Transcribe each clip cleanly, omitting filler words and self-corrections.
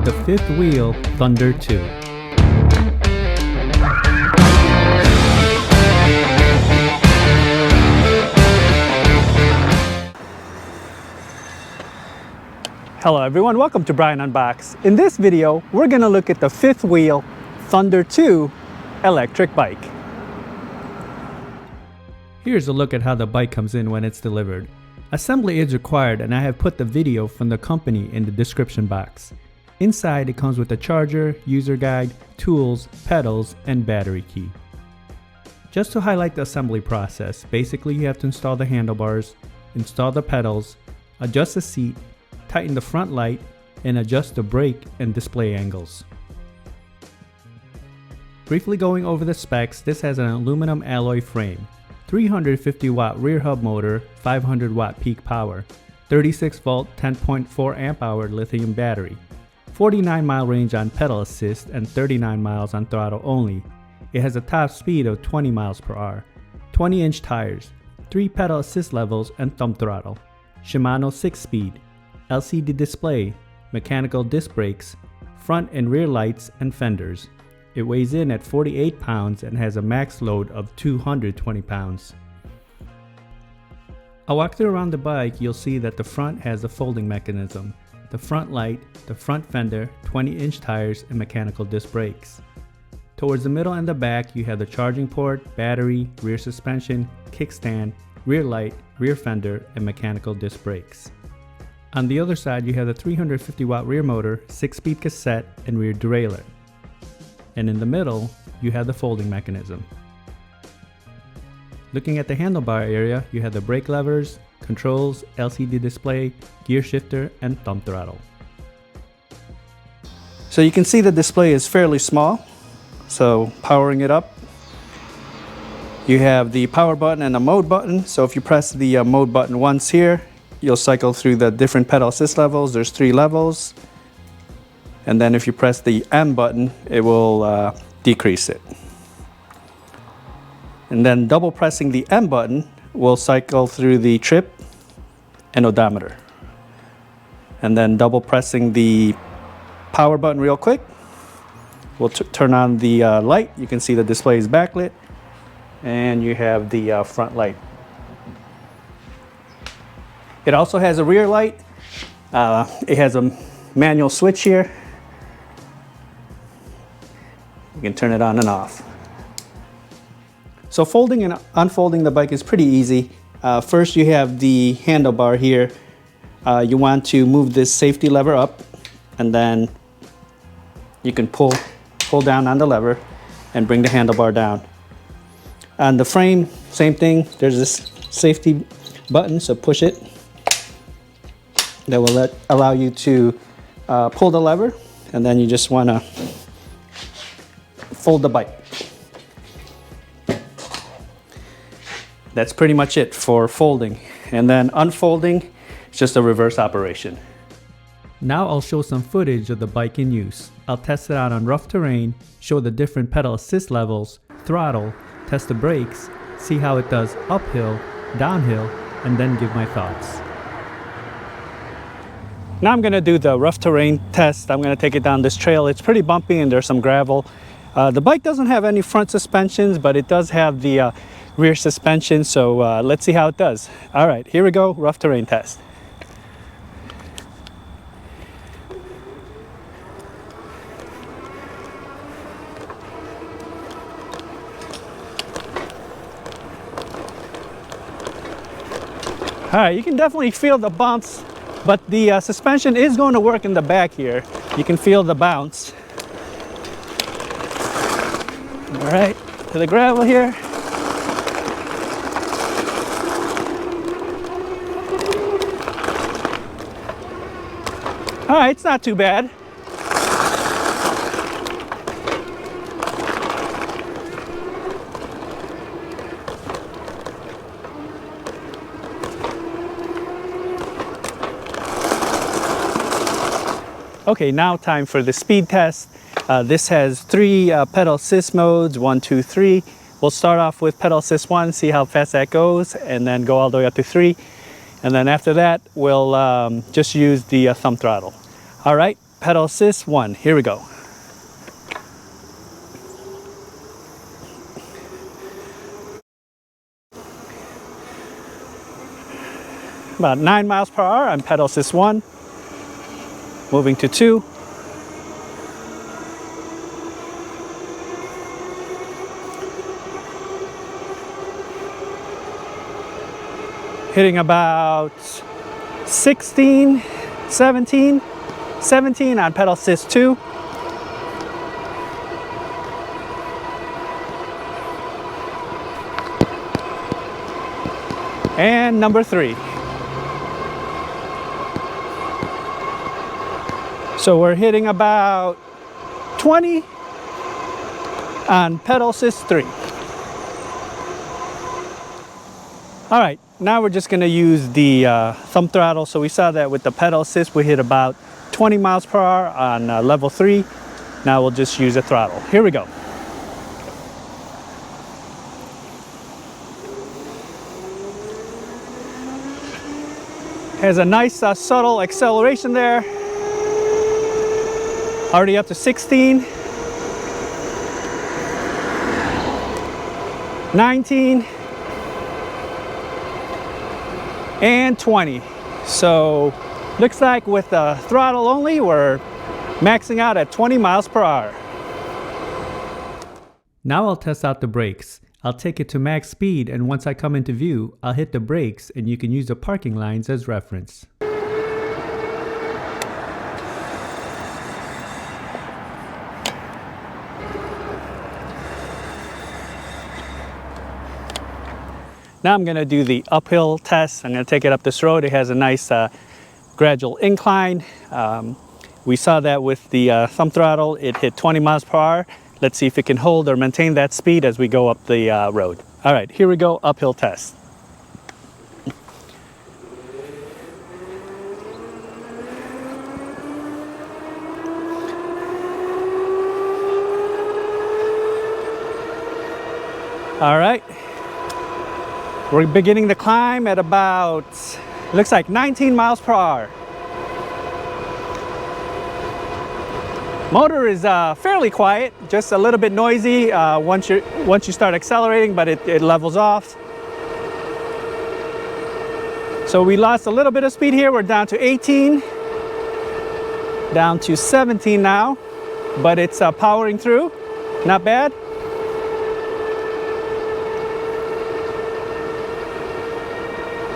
the fifth wheel Thunder 2. Hello everyone, welcome to Brian Unboxed. In this video, we're going to look at the fifth wheel Thunder 2 electric bike. Here's a look at how the bike comes in when it's delivered. Assembly is required and I have put the video from the company in the description box. Inside it comes with a charger, user guide, tools, pedals, and battery key. Just to highlight the assembly process, basically you have to install the handlebars, install the pedals, adjust the seat, tighten the front light, and adjust the brake and display angles. Briefly going over the specs, this has an aluminum alloy frame, 350 watt rear hub motor, 500 watt peak power, 36 volt 10.4 amp hour lithium battery, 49 mile range on pedal assist and 39 miles on throttle only. It has a top speed of 20 miles per hour, 20-inch tires, 3 pedal assist levels and thumb throttle, Shimano 6-speed, LCD display, mechanical disc brakes, front and rear lights and fenders. It weighs in at 48 pounds and has a max load of 220 pounds. I'll walk through around the bike. You'll see that the front has a folding mechanism, the front light, the front fender, 20-inch tires and mechanical disc brakes. Towards the middle and the back you have the charging port, battery, rear suspension, kickstand, rear light, rear fender and mechanical disc brakes. On the other side you have the 350 watt rear motor, 6-speed cassette and rear derailleur. And in the middle you have the folding mechanism. Looking at the handlebar area, you have the brake levers, controls, LCD display, gear shifter and thumb throttle. So you can see the display is fairly small. So powering it up, you have the power button and the mode button. So if you press the mode button once here, you'll cycle through the different pedal assist levels. There's 3 levels. And then if you press the M button, it will decrease it. And then double pressing the M button will cycle through the trip and odometer. And then double pressing the power button real quick will turn on the light. You can see the display is backlit. And you have the front light. It also has a rear light. It has a manual switch here. You can turn it on and off. So folding and unfolding the bike is pretty easy. First you have the handlebar here. You want to move this safety lever up and then you can pull down on the lever and bring the handlebar down. On the frame, same thing. There's this safety button, so push it. That will allow you to pull the lever, and then you just want to fold the bike. That's pretty much it for folding. And then unfolding, it's just a reverse operation. Now I'll show some footage of the bike in use. I'll test it out on rough terrain, show the different pedal assist levels, throttle, test the brakes, see how it does uphill, downhill, and then give my thoughts. Now I'm going to do the rough terrain test. I'm going to take it down this trail. It's pretty bumpy and there's some gravel. The bike doesn't have any front suspensions, but it does have the rear suspension. So let's see how it does. All right, here we go, rough terrain test. All right, you can definitely feel the bumps. But the suspension is going to work in the back here. You can feel the bounce. All right, to the gravel here. All right, it's not too bad. Okay, now time for the speed test. This has 3 pedal assist modes, 1, 2, 3. We'll start off with pedal assist 1, see how fast that goes, and then go all the way up to 3. And then after that, we'll just use the thumb throttle. All right, pedal assist 1. Here we go. About 9 miles per hour on pedal assist 1. Moving to 2. Hitting about 16, 17 on pedal assist 2. And number 3. So we're hitting about 20 on pedal assist 3. All right, now we're just gonna use the thumb throttle. So we saw that with the pedal assist, we hit about 20 miles per hour on level 3. Now we'll just use the throttle. Here we go. Has a nice subtle acceleration there. Already up to 16, 19, and 20. So looks like with the throttle only, we're maxing out at 20 miles per hour. Now I'll test out the brakes. I'll take it to max speed, and once I come into view, I'll hit the brakes, and you can use the parking lines as reference. Now I'm going to do the uphill test. I'm going to take it up this road. It has a nice gradual incline. We saw that with the thumb throttle. It hit 20 miles per hour. Let's see if it can hold or maintain that speed as we go up the road. All right, here we go, uphill test. All right. We're beginning the climb at about, looks like 19 miles per hour. Motor is fairly quiet, just a little bit noisy once you start accelerating, but it levels off. So we lost a little bit of speed here. We're down to 18, down to 17 now, but it's powering through, not bad.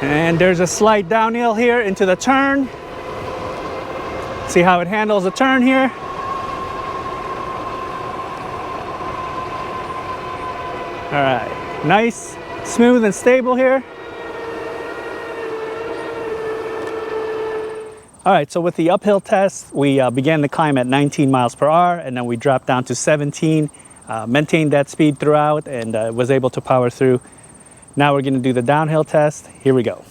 And there's a slight downhill here into the turn. See how it handles the turn here. All right, nice, smooth and stable here. All right, so with the uphill test, we began the climb at 19 miles per hour, and then we dropped down to 17, maintained that speed throughout, and was able to power through. Now we're going to do the downhill test. Here we go.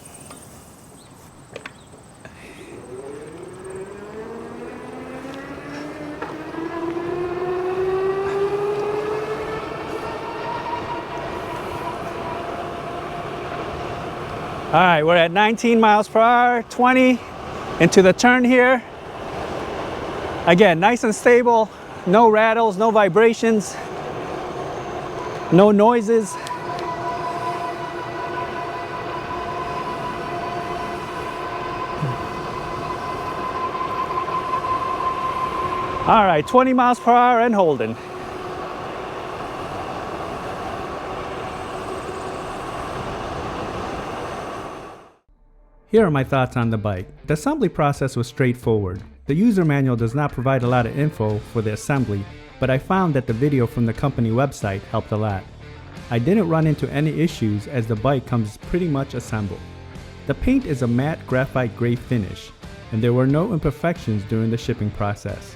All right, we're at 19 miles per hour, 20 into the turn here. Again, nice and stable, no rattles, no vibrations, no noises. All right, 20 miles per hour and holding. Here are my thoughts on the bike. The assembly process was straightforward. The user manual does not provide a lot of info for the assembly, but I found that the video from the company website helped a lot. I didn't run into any issues as the bike comes pretty much assembled. The paint is a matte graphite gray finish, and there were no imperfections during the shipping process.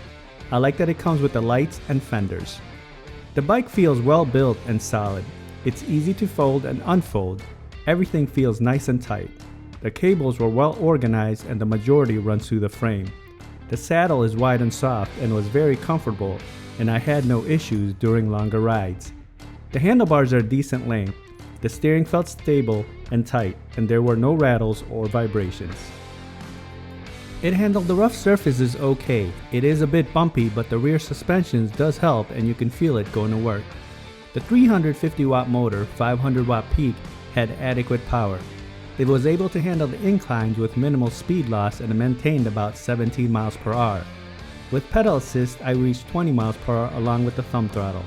I like that it comes with the lights and fenders. The bike feels well built and solid. It's easy to fold and unfold. Everything feels nice and tight. The cables were well organized and the majority runs through the frame. The saddle is wide and soft and was very comfortable, and I had no issues during longer rides. The handlebars are decent length. The steering felt stable and tight, and there were no rattles or vibrations. It handled the rough surfaces okay. It is a bit bumpy, but the rear suspensions does help and you can feel it going to work. The 350 watt motor, 500 watt peak, had adequate power. It was able to handle the inclines with minimal speed loss and maintained about 17 miles per hour. With pedal assist, I reached 20 miles per hour along with the thumb throttle.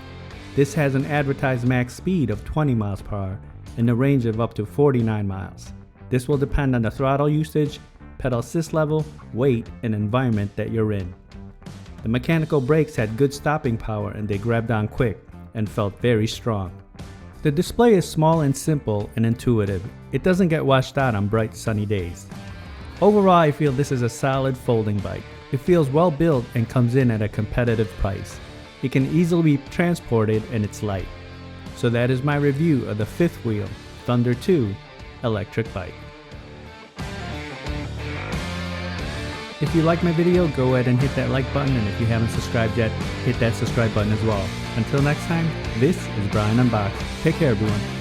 This has an advertised max speed of 20 miles per hour and a range of up to 49 miles. This will depend on the throttle usage, pedal assist level, weight, and environment that you're in. The mechanical brakes had good stopping power and they grabbed on quick and felt very strong. The display is small and simple and intuitive. It doesn't get washed out on bright sunny days. Overall, I feel this is a solid folding bike. It feels well built and comes in at a competitive price. It can easily be transported and it's light. So that is my review of the fifth wheel Thunder 2 electric bike. If you like my video, go ahead and hit that like button, and if you haven't subscribed yet, hit that subscribe button as well. Until next time, this is Brian Unboxed. Take care, everyone.